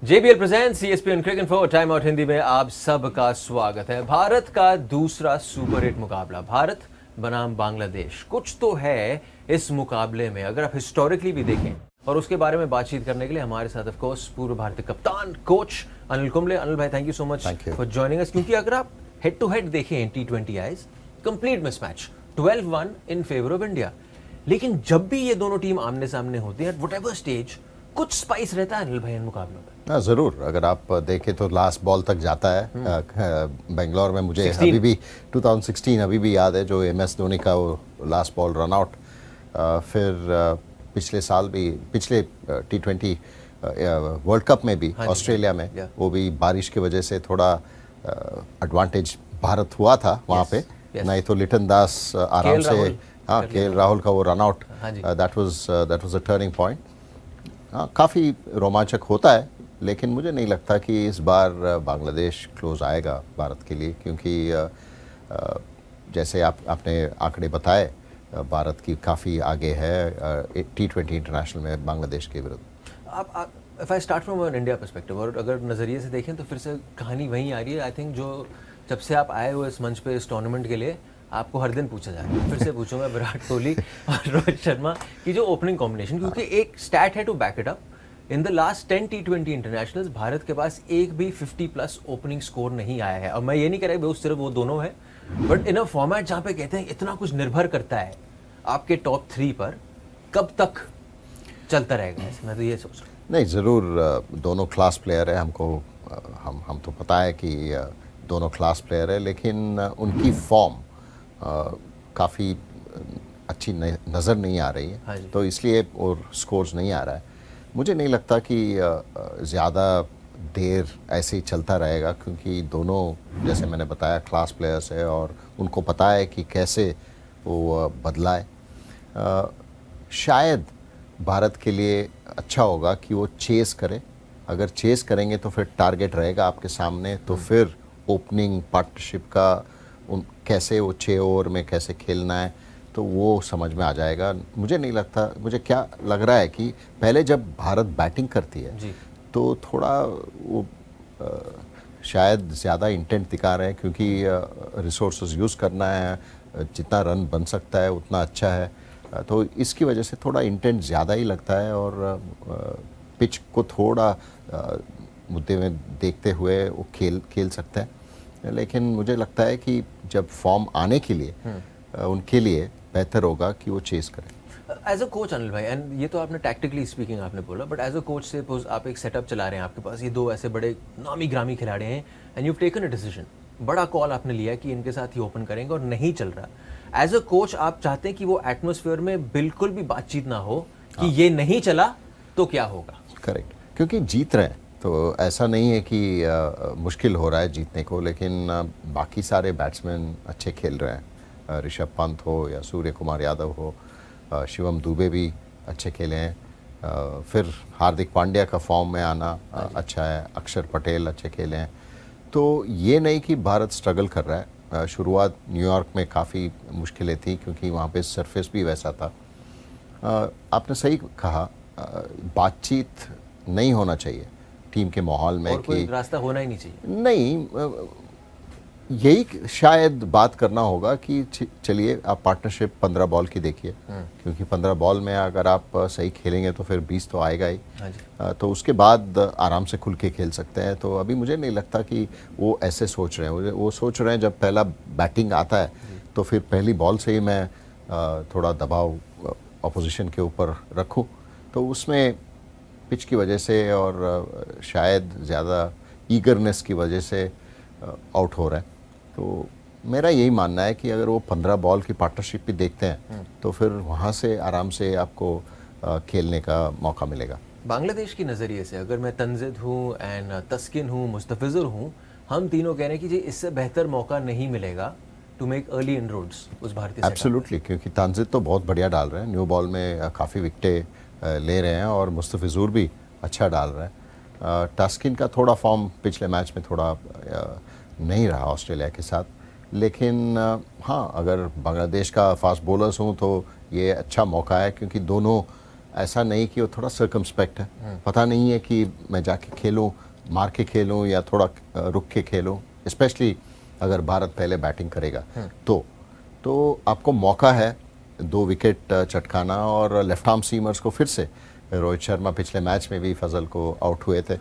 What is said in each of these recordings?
JBL presents ESPN cricket info time out Hindi में आप सबका स्वागत है। भारत का दूसरा सुपर हिट मुकाबला, भारत बनाम बांग्लादेश। कुछ तो है इस मुकाबले में, अगर आप हिस्टोरिकली भी देखें। और उसके बारे में बातचीत करने के लिए हमारे साथ ऑफ कोर्स पूर्व भारतीय कप्तान कोच अनिल कुंबले। अनिल भाई, thank you so much for joining us. क्योंकि अगर आप हेड टू हेड देखें T20 eyes, complete mismatch, 12-1 in favour of India. लेकिन जब भी ये दोनों टीम आमने सामने होती है, व्हाटएवर स्टेज, कुछ स्पाइस रहता है अनिल भाई इन मुकाबलों में। हाँ ज़रूर, अगर आप देखें तो लास्ट बॉल तक जाता है। बेंगलोर में मुझे 16 अभी भी 2016 अभी भी याद है, जो MS धोनी का वो लास्ट बॉल रन आउट। फिर पिछले साल भी, पिछले T20 वर्ल्ड कप में भी ऑस्ट्रेलिया में वो भी बारिश की वजह से थोड़ा एडवांटेज भारत हुआ था वहाँ पे। नहीं तो लिटन दास आराम से, हाँ, KL राहुल का वो run out, that was a turning point. हाँ, काफ़ी रोमांचक होता है, लेकिन मुझे नहीं लगता कि इस बार बांग्लादेश क्लोज आएगा भारत के लिए, क्योंकि जैसे आपने आंकड़े बताए, भारत की काफ़ी आगे है T20 इंटरनेशनल में बांग्लादेश के विरुद्ध। आप if I start from an India perspective, और अगर नज़रिए से देखें तो फिर से कहानी वहीं आ रही है। आई थिंक जो जब से आप आए हो इस मंच पे, इस टूर्नामेंट के लिए, आपको हर दिन पूछा जाएगा। फिर से पूछूंगा विराट कोहली और रोहित शर्मा की जो ओपनिंग कॉम्बिनेशन, क्योंकि एक स्टैट है to back it up. In the last 10 T20 internationals Bharat के पास एक भी 50+ ओपनिंग स्कोर नहीं आया है। और मैं ये नहीं कह रहा कि सिर्फ वो दोनों है, बट इन अ फॉर्मेट जहाँ पे कहते हैं इतना कुछ निर्भर करता है आपके टॉप 3 पर, कब तक चलता रहेगा ऐसे? मैं तो ये सोच रहा हूँ। नहीं, ज़रूर दोनों क्लास प्लेयर है। हमको हम तो पता है कि दोनों क्लास प्लेयर है, लेकिन उनकी फॉर्म काफ़ी अच्छी नज़र नहीं आ रही है, तो इसलिए और स्कोर्स नहीं आ रहा है। मुझे नहीं लगता कि ज़्यादा देर ऐसे ही चलता रहेगा, क्योंकि दोनों, जैसे मैंने बताया, क्लास प्लेयर्स है और उनको पता है कि कैसे वो बदलाए। शायद भारत के लिए अच्छा होगा कि वो चेस करें। अगर चेस करेंगे तो फिर टारगेट रहेगा आपके सामने, तो फिर ओपनिंग पार्टनरशिप का कैसे वो 6 ओवर में कैसे खेलना है, तो वो समझ में आ जाएगा। मुझे नहीं लगता, मुझे क्या लग रहा है कि पहले जब भारत बैटिंग करती है तो थोड़ा वो शायद ज़्यादा इंटेंट दिखा रहे हैं, क्योंकि रिसोर्सेज यूज़ करना है, जितना रन बन सकता है उतना अच्छा है, तो इसकी वजह से थोड़ा इंटेंट ज़्यादा ही लगता है। और पिच को थोड़ा मुद्दे में देखते हुए वो खेल सकते हैं। लेकिन मुझे लगता है कि जब फॉर्म आने के लिए उनके लिए बेहतर होगा कि वो चेस करें। एज अ कोच अनिल भाई, एंड ये तो आपने टैक्टिकली स्पीकिंग आपने बोला, बट एज अ कोच से आप एक सेटअप चला रहे हैं, आपके पास ये दो ऐसे बड़े नामी ग्रामी खिलाड़ी हैं, and you taken a decision, बड़ा कॉल आपने लिया कि इनके साथ ही ओपन करेंगे और नहीं चल रहा। एज अ कोच आप चाहते हैं कि वो एटमोसफियर में बिल्कुल भी बातचीत ना हो कि ये नहीं चला तो क्या होगा। करेक्ट, क्योंकि जीत रहे हैं, तो ऐसा नहीं है कि मुश्किल हो रहा है जीतने को, लेकिन बाकी सारे बैट्समैन अच्छे खेल रहे हैं। ऋषभ पंत हो या सूर्य कुमार यादव हो, शिवम दुबे भी अच्छे खेले हैं। फिर हार्दिक पांड्या का फॉर्म में आना अच्छा है, अक्षर पटेल अच्छे खेले हैं। तो ये नहीं कि भारत स्ट्रगल कर रहा है। शुरुआत न्यूयॉर्क में काफ़ी मुश्किलें थी, क्योंकि वहाँ पे सरफेस भी वैसा था। आपने सही कहा, बातचीत नहीं होना चाहिए टीम के माहौल में, और कोई रास्ता होना ही नहीं चाहिए। नहीं, यही शायद बात करना होगा कि चलिए आप पार्टनरशिप 15 बॉल की देखिए, क्योंकि 15 बॉल में अगर आप सही खेलेंगे तो फिर 20 तो आएगा ही। तो उसके बाद आराम से खुल के खेल सकते हैं। तो अभी मुझे नहीं लगता कि वो ऐसे सोच रहे हैं। वो सोच रहे हैं जब पहला बैटिंग आता है तो फिर पहली बॉल से ही मैं थोड़ा दबाव अपोजिशन के ऊपर रखूं, तो उसमें पिच की वजह से और शायद ज़्यादा ईगरनेस की वजह से आउट हो रहा है। तो मेरा यही मानना है कि अगर वो 15 बॉल की पार्टनरशिप भी देखते हैं तो फिर वहाँ से आराम से आपको खेलने का मौका मिलेगा। बांग्लादेश की नज़रिए से अगर मैं तंजिद हूँ एंड तस्किन हूँ, मुस्तफिजुर हूँ, हम तीनों कह रहे हैं कि जी इससे बेहतर मौका नहीं मिलेगा टू मेक अर्ली इनरोड्स उस भारतीय सेटअप। एब्सोल्युटली, क्योंकि तंजिद तो बहुत बढ़िया डाल रहे हैं, न्यू बॉल में काफ़ी विकेटें ले रहे हैं, और मुस्तफिजुर भी अच्छा डाल रहा है। तस्किन का थोड़ा फॉर्म पिछले मैच में थोड़ा नहीं रहा ऑस्ट्रेलिया के साथ, लेकिन हाँ, अगर बांग्लादेश का फास्ट बॉलर्स हूँ तो ये अच्छा मौका है, क्योंकि दोनों ऐसा नहीं कि वो थोड़ा सर्कमस्पेक्ट है, पता नहीं है कि मैं जाके खेलूं, मार के खेलूं या थोड़ा रुक के खेलूं, स्पेशली अगर भारत पहले बैटिंग करेगा तो आपको मौका है 2 विकेट चटकाना। और लेफ्ट आर्म सीमर्स को फिर से, रोहित शर्मा पिछले मैच में भी फजल को आउट हुए थे,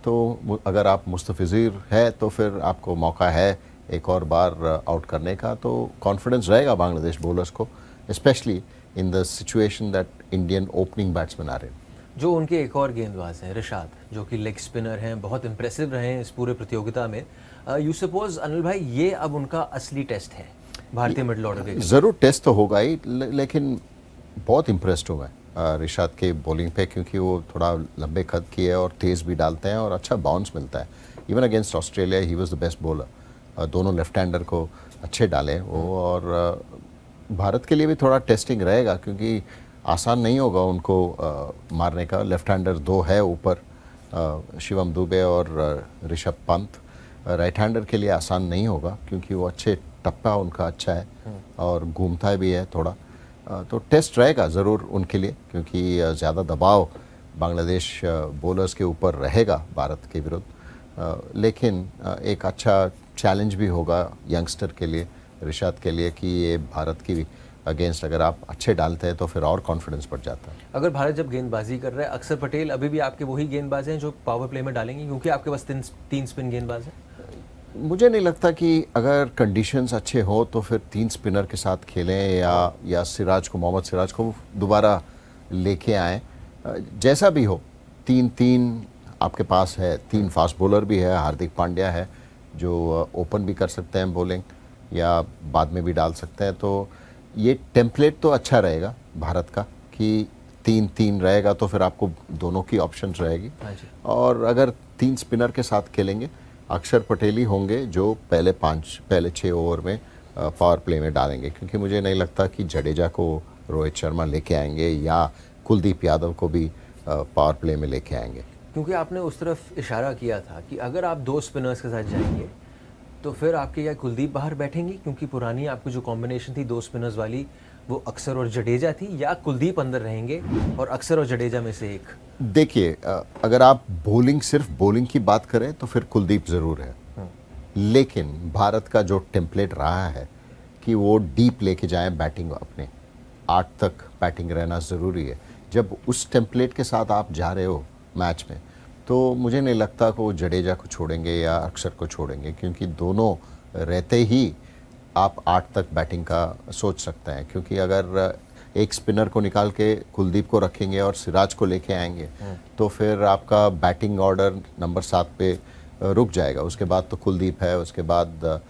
तो अगर आप मुस्तफिज़िर है तो फिर आपको मौका है एक और बार आउट करने का, तो कॉन्फिडेंस रहेगा बांग्लादेश बॉलर्स को, specially in the situation that Indian opening batsman आ रहे हैं। जो उनके एक और गेंदबाज हैं रिशाद, जो कि लेग स्पिनर हैं, बहुत इंप्रेसिव रहे हैं इस पूरे प्रतियोगिता में। यू सपोज अनिल भाई ये अब उनका असली टेस्ट है भारतीय मिडिल ऑर्डर के। ज़रूर टेस्ट तो होगा ही, लेकिन बहुत इम्प्रेस्ड हूँ मैं रिशाद के बॉलिंग पे, क्योंकि वो थोड़ा लंबे कद की है और तेज़ भी डालते हैं और अच्छा बाउंस मिलता है। Even against Australia he was the best bowler, दोनों लेफ्ट हैंडर को अच्छे डाले वो। और भारत के लिए भी थोड़ा टेस्टिंग रहेगा, क्योंकि आसान नहीं होगा उनको मारने का। लेफ्ट हैंडर 2 है ऊपर, शिवम दुबे और ऋषभ पंत। राइट हैंडर के लिए आसान नहीं होगा, क्योंकि वो अच्छे टप्पा उनका अच्छा है और घूमता भी है थोड़ा। तो टेस्ट रहेगा ज़रूर उनके लिए, क्योंकि ज़्यादा दबाव बांग्लादेश बॉलर्स के ऊपर रहेगा भारत के विरुद्ध। लेकिन एक अच्छा चैलेंज भी होगा यंगस्टर के लिए, रिशाद के लिए, कि ये भारत की अगेंस्ट अगर आप अच्छे डालते हैं तो फिर और कॉन्फिडेंस बढ़ जाता है। अगर भारत जब गेंदबाजी कर रहा है, अक्षर पटेल अभी भी आपके वही गेंदबाज हैं जो पावर प्ले में डालेंगे, क्योंकि आपके पास 3 स्पिन गेंदबाज हैं? मुझे नहीं लगता कि अगर कंडीशंस अच्छे हो तो फिर 3 स्पिनर के साथ खेलें या सिराज को, मोहम्मद सिराज को दोबारा लेके आएँ। जैसा भी हो, 3-3 आपके पास है, 3 फास्ट बॉलर भी है, हार्दिक पांड्या है जो ओपन भी कर सकते हैं बॉलिंग या बाद में भी डाल सकते हैं। तो ये टेम्पलेट तो अच्छा रहेगा भारत का कि 3-3 रहेगा, तो फिर आपको दोनों की ऑप्शंस रहेगी। और अगर 3 स्पिनर के साथ खेलेंगे, अक्षर पटेल ही होंगे जो पहले 6 ओवर में पावर प्ले में डालेंगे, क्योंकि मुझे नहीं लगता कि जडेजा को रोहित शर्मा लेके आएंगे या कुलदीप यादव को भी पावर प्ले में लेके आएंगे। क्योंकि आपने उस तरफ इशारा किया था कि अगर आप 2 स्पिनर्स के साथ जाएंगे तो फिर आपके या कुलदीप बाहर बैठेंगे, क्योंकि पुरानी आपकी जो कॉम्बिनेशन थी 2 स्पिनर्स वाली, वो अक्षर और जडेजा थी, या कुलदीप अंदर रहेंगे और अक्षर और जडेजा में से एक? देखिए, अगर आप सिर्फ बॉलिंग की बात करें तो फिर कुलदीप ज़रूर है, लेकिन भारत का जो टेम्पलेट रहा है कि वो डीप लेके जाएं बैटिंग, अपने 8 तक बैटिंग रहना ज़रूरी है। जब उस टेम्पलेट के साथ आप जा रहे हो मैच में, तो मुझे नहीं लगता कि वो जडेजा को छोड़ेंगे या अक्षर को छोड़ेंगे, क्योंकि दोनों रहते ही आप 8 तक बैटिंग का सोच सकते हैं। क्योंकि अगर एक स्पिनर को निकाल के कुलदीप को रखेंगे और सिराज को लेके आएंगे तो फिर आपका बैटिंग ऑर्डर नंबर 7 पे रुक जाएगा। उसके बाद तो कुलदीप है, उसके बाद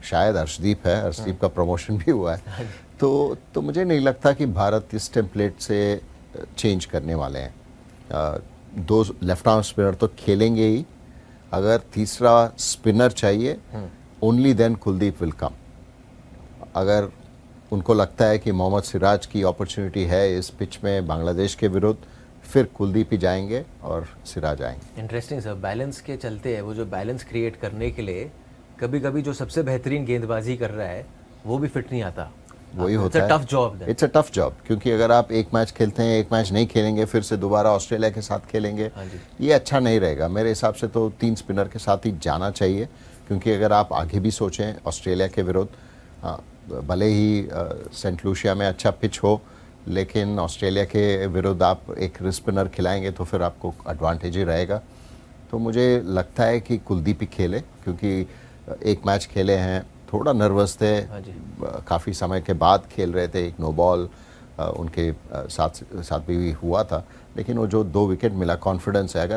शायद हर्षदीप है, हर्षदीप का प्रमोशन भी हुआ है। तो मुझे नहीं लगता कि भारत इस टेम्पलेट से चेंज करने वाले हैं। 2 लेफ्ट आर्म स्पिनर तो खेलेंगे ही, अगर तीसरा स्पिनर चाहिए only then Kuldeep will come. अगर उनको लगता है कि मोहम्मद सिराज की अपॉर्चुनिटी है इस पिच में बांग्लादेश के विरुद्ध, फिर कुलदीप ही जाएंगे और सिराज आएंगे। इंटरेस्टिंग सर, बैलेंस के चलते है, वो जो बैलेंस क्रिएट करने के लिए कभी कभी जो सबसे बेहतरीन गेंदबाजी कर रहा है वो भी फिट नहीं आता। वही होता है, tough job. It's a tough job, क्योंकि अगर आप एक मैच खेलते हैं, एक मैच नहीं खेलेंगे, फिर से दोबारा ऑस्ट्रेलिया के साथ खेलेंगे, ये अच्छा नहीं रहेगा। मेरे हिसाब से तो 3 स्पिनर के साथ ही जाना चाहिए, क्योंकि अगर आप आगे भी सोचें ऑस्ट्रेलिया के विरुद्ध, भले ही सेंट लूसिया में अच्छा पिच हो, लेकिन ऑस्ट्रेलिया के विरुद्ध आप एक स्पिनर खिलाएंगे तो फिर आपको एडवांटेज ही रहेगा। तो मुझे लगता है कि कुलदीप ही खेले, क्योंकि एक मैच खेले हैं, थोड़ा नर्वस थे, काफ़ी समय के बाद खेल रहे थे, एक नो बॉल उनके साथ भी हुआ था, लेकिन वो जो 2 विकेट मिला, कॉन्फिडेंस है।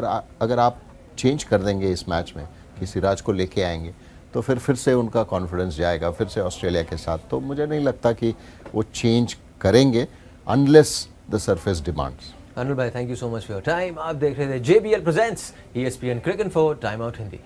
अगर आप चेंज कर देंगे इस मैच में कि सिराज को लेके आएंगे, तो फिर से उनका कॉन्फिडेंस जाएगा फिर से ऑस्ट्रेलिया के साथ। तो मुझे नहीं लगता कि वो चेंज करेंगे unless the surface demands. Anil भाई, thank you so much for your time. आप देख रहे थे JBL presents ESPN Cricinfo time out Hindi.